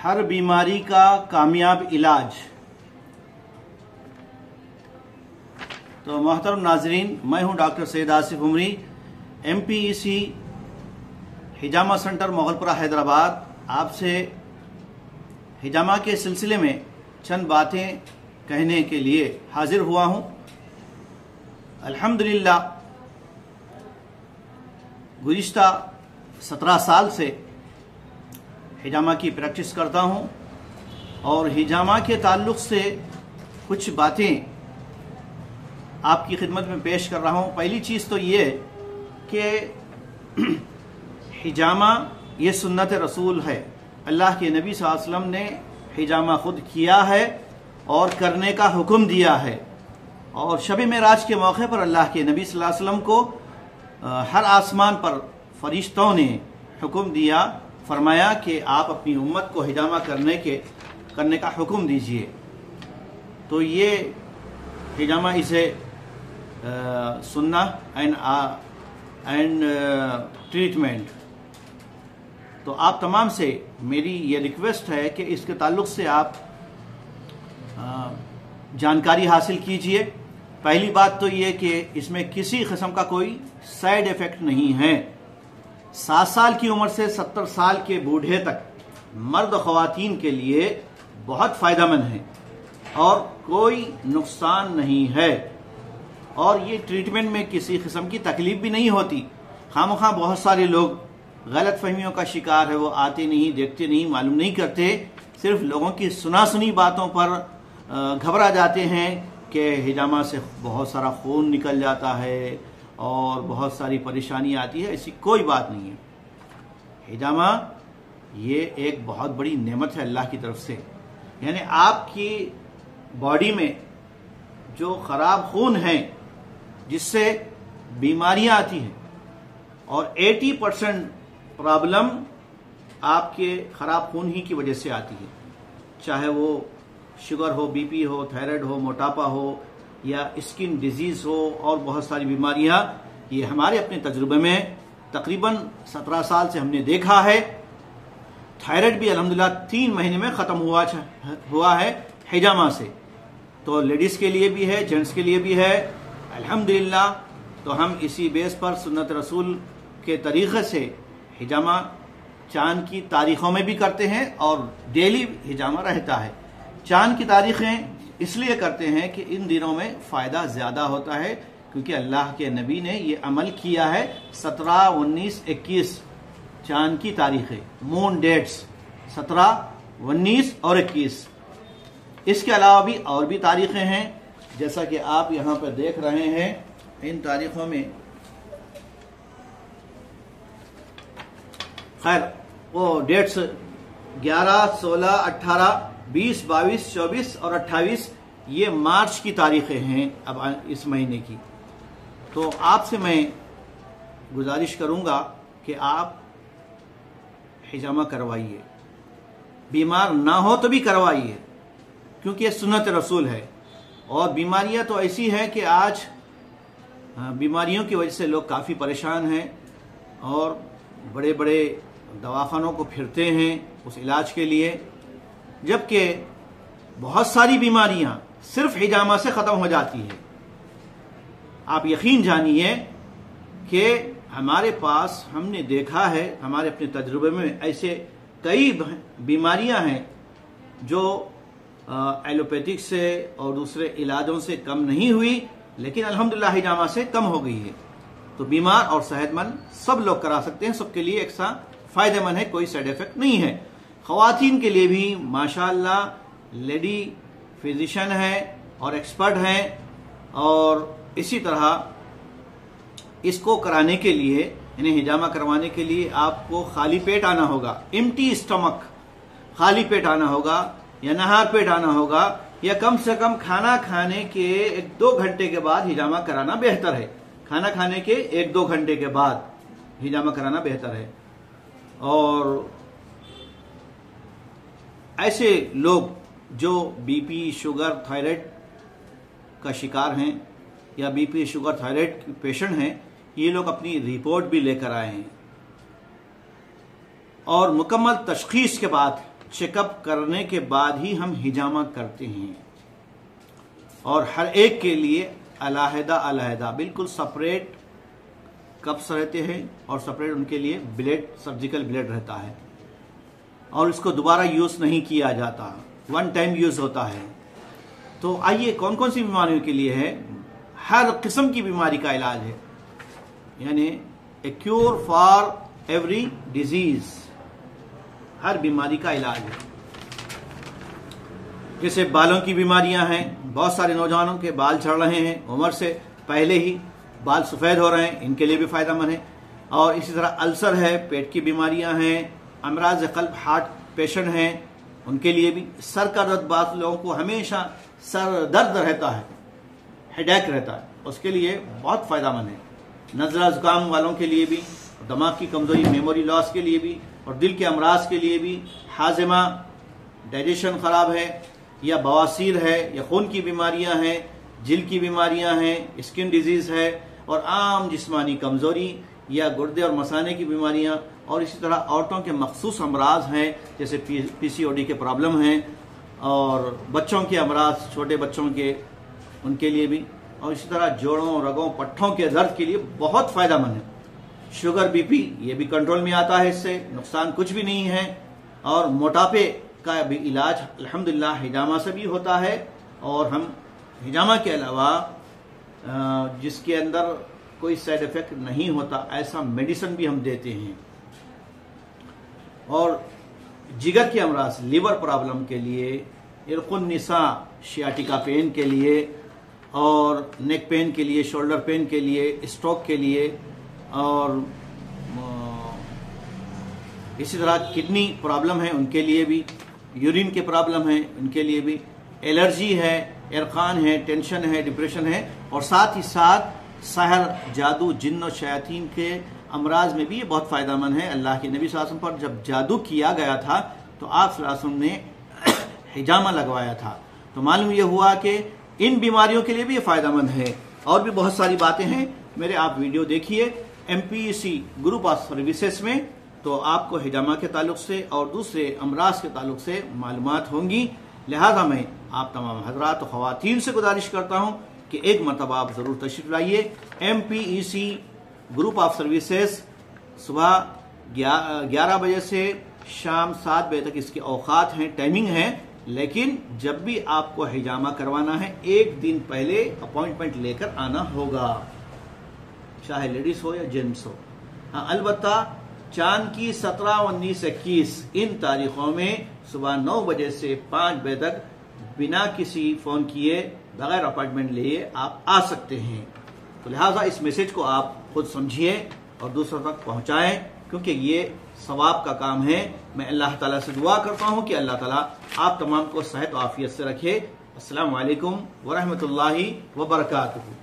हर बीमारी का कामयाब इलाज। तो मोहतरम नाजरीन, मैं हूं डॉक्टर सैयद आसिफ उमरी, MPEC हिजामा सेंटर मोगलपुरा हैदराबाद। आपसे हिजामा के सिलसिले में चंद बातें कहने के लिए हाजिर हुआ हूं। अल्हम्दुलिल्लाह गुज़िश्ता 17 साल से हिजामा की प्रैक्टिस करता हूं और हिजामा के ताल्लुक़ से कुछ बातें आपकी खिदमत में पेश कर रहा हूं। पहली चीज़ तो ये कि हिजामा ये सुन्नत रसूल है। अल्लाह के नबी सल्लल्लाहु अलैहि वसल्लम ने हिजामा खुद किया है और करने का हुक्म दिया है। और शब मेराज के मौके पर अल्लाह के नबी सल्लल्लाहु अलैहि वसल्लम को हर आसमान पर फरिश्तों ने हुक्म दिया, फरमाया कि आप अपनी उम्मत को हिजामा करने का हुक्म दीजिए। तो ये हिजामा इसे सुन्ना एंड ट्रीटमेंट। तो आप तमाम से मेरी ये रिक्वेस्ट है कि इसके ताल्लुक़ से आप जानकारी हासिल कीजिए। पहली बात तो ये कि इसमें किसी किस्म का कोई साइड इफ़ेक्ट नहीं है। 7 साल की उम्र से 70 साल के बूढ़े तक मर्द ख़वातीन के लिए बहुत फ़ायदेमंद है और कोई नुकसान नहीं है। और ये ट्रीटमेंट में किसी किस्म की तकलीफ भी नहीं होती। खामखा बहुत सारे लोग गलत फहमियों का शिकार है, वो आते नहीं, देखते नहीं, मालूम नहीं करते, सिर्फ लोगों की सुना सुनी बातों पर घबरा जाते हैं कि हिजामा से बहुत सारा खून निकल जाता है और बहुत सारी परेशानी आती है। ऐसी कोई बात नहीं है। हिजामा ये एक बहुत बड़ी नेमत है अल्लाह की तरफ से। यानी आपकी बॉडी में जो खराब खून है जिससे बीमारियां आती हैं और 80% प्रॉब्लम आपके खराब खून ही की वजह से आती है, चाहे वो शुगर हो, बीपी हो, थायराइड हो, मोटापा हो या स्किन डिजीज हो और बहुत सारी बीमारियां। ये हमारे अपने तजुर्बे में तकरीबन 17 साल से हमने देखा है। थायराइड भी अल्हम्दुलिल्लाह 3 महीने में खत्म हुआ है हिजामा से। तो लेडीज के लिए भी है, जेंट्स के लिए भी है अल्हम्दुलिल्लाह। तो हम इसी बेस पर सुन्नत रसूल के तरीक़े से हिजामा चांद की तारीखों में भी करते हैं और डेली हिजामा रहता है। चांद की तारीखें इसलिए करते हैं कि इन दिनों में फ़ायदा ज़्यादा होता है, क्योंकि अल्लाह के नबी ने ये अमल किया है। 17, 19, 21 चांद की तारीखें, मून डेट्स 17, 19 और 21। इसके अलावा भी और भी तारीखें हैं, जैसा कि आप यहाँ पर देख रहे हैं। इन तारीखों में खैर वो डेट्स 11, 16, 18, 20, 22, 24 और 28 ये मार्च की तारीखें हैं अब इस महीने की। तो आपसे मैं गुजारिश करूंगा कि आप हिजामा करवाइए, बीमार ना हो तो भी करवाइए, क्योंकि ये सुन्नत रसूल है। और बीमारियां तो ऐसी हैं कि आज बीमारियों की वजह से लोग काफ़ी परेशान हैं और बड़े बड़े दवाखानों को फिरते हैं उस इलाज के लिए, जबकि बहुत सारी बीमारियां सिर्फ हिजामा से ख़त्म हो जाती है। आप यकीन जानिए कि हमारे पास हमने देखा है, हमारे अपने तजुर्बे में ऐसे कई बीमारियां हैं जो एलोपैथिक से और दूसरे इलाजों से कम नहीं हुई, लेकिन अल्हम्दुलिल्लाह हिजामा से कम हो गई है। तो बीमार और सेहतमंद सब लोग करा सकते हैं, सबके लिए एक सा फ़ायदेमंद है, कोई साइड इफ़ेक्ट नहीं है। ख़वातीन के लिए भी माशाअल्लाह लेडी फिजिशियन है और एक्सपर्ट हैं। और इसी तरह इसको कराने के लिए, यानी हिजामा करवाने के लिए आपको खाली पेट आना होगा, एम्प्टी स्टमक, खाली पेट आना होगा या नहार पेट आना होगा, या कम से कम खाना खाने के 1-2 घंटे के बाद हिजामा कराना बेहतर है। खाना खाने के 1-2 घंटे के बाद हिजामा कराना बेहतर है। और ऐसे लोग जो बीपी, शुगर, थायराइड का शिकार हैं या बीपी, शुगर, थायराइड पेशेंट हैं, ये लोग अपनी रिपोर्ट भी लेकर आए हैं और मुकम्मल तशखीस के बाद चेकअप करने के बाद ही हम हिजामा करते हैं और हर एक के लिए अलहदा अलहदा बिल्कुल सेपरेट कप्स रहते हैं और सेपरेट उनके लिए ब्लेड, सर्जिकल ब्लेड रहता है और इसको दोबारा यूज नहीं किया जाता, वन टाइम यूज होता है। तो आइए कौन कौन सी बीमारियों के लिए है, हर किस्म की बीमारी का इलाज है, यानी a cure for every disease, हर बीमारी का इलाज है। जैसे बालों की बीमारियां हैं, बहुत सारे नौजवानों के बाल झड़ रहे हैं, उम्र से पहले ही बाल सफेद हो रहे हैं, इनके लिए भी फायदेमंद है। और इसी तरह अल्सर है, पेट की बीमारियां हैं, अमराज क़ल्ब, हार्ट पेशेंट हैं, उनके लिए भी। सर का दर्द, बात लोगों को हमेशा सर दर्द रहता है, हेडेक रहता है, उसके लिए बहुत फायदेमंद है। नजला जुकाम वालों के लिए भी, दिमाग की कमजोरी, मेमोरी लॉस के लिए भी और दिल के अमराज के लिए भी, हाजिमा, डाइजेशन खराब है या बवासीर है या खून की बीमारियां हैं, जिल की बीमारियां हैं, स्किन डिजीज है और आम जिस्मानी कमजोरी या गुर्दे और मसाने की बीमारियां, और इसी तरह औरतों के मखसूस अमराज हैं जैसे पीसीओडी के प्रॉब्लम हैं और बच्चों के अमराज, छोटे बच्चों के, उनके लिए भी। और इसी तरह जोड़ों, रगों, पट्ठों के दर्द के लिए बहुत फायदेमंद है। शुगर, बीपी, ये भी कंट्रोल में आता है, इससे नुकसान कुछ भी नहीं है। और मोटापे का भी इलाज अल्हम्दुलिल्लाह हिजामा से भी होता है। और हम हिजामा के अलावा जिसके अंदर कोई साइड इफेक्ट नहीं होता ऐसा मेडिसिन भी हम देते हैं। और जिगर के अमराज, लिवर प्रॉब्लम के लिए, इरकुन निसा, शियाटिका पेन के लिए और नेक पेन के लिए, शोल्डर पेन के लिए, स्ट्रोक के लिए, और इसी तरह किडनी प्रॉब्लम है उनके लिए भी, यूरिन के प्रॉब्लम है उनके लिए भी, एलर्जी है, इरकान है, टेंशन है, डिप्रेशन है, और साथ ही साथ सहर, जादू, जिन्न और शयातीन के अमराज में भी ये बहुत फायदेमंद है। अल्लाह के नबी सल्लल्लाहु अलैहि वसल्लम पर जब जादू किया गया था तो आप सल्लल्लाहु अलैहि वसल्लम ने हिजामा लगवाया था। तो मालूम यह हुआ कि इन बीमारियों के लिए भी ये फायदेमंद है। और भी बहुत सारी बातें हैं मेरे, आप वीडियो देखिए MPEC ग्रुप ऑफ सर्विसेज में, तो आपको हिजामा के ताल्लुक से और दूसरे अमराज के ताल्लुक से मालूमात होंगी। लिहाजा मैं आप तमाम हजरात और ख़वातीन से गुजारिश करता हूँ कि एक मरतबा आप ज़रूर तशरीफ लाइए। MPEC ग्रुप ऑफ सर्विसेज सुबह 11 बजे से शाम 7 बजे तक इसके औकात हैं, टाइमिंग है। लेकिन जब भी आपको हिजामा करवाना है एक दिन पहले अपॉइंटमेंट लेकर आना होगा, चाहे लेडीज हो या जेंट्स हो। हाँ, अलबत्ता चांद की 17, 19, 21 इन तारीखों में सुबह 9 बजे से 5 बजे तक बिना किसी फोन किए, बगैर अपॉइंटमेंट लिए आप आ सकते हैं। तो लिहाजा इस मैसेज को आप खुद समझिए और दूसरों तक पहुंचाएं, क्योंकि ये सवाब का काम है। मैं अल्लाह ताला से दुआ करता हूं कि अल्लाह ताला आप तमाम को सेहत और आफियत से रखे। अस्सलामु अलैकुम व रहमतुल्लाहि व बरकातुहू।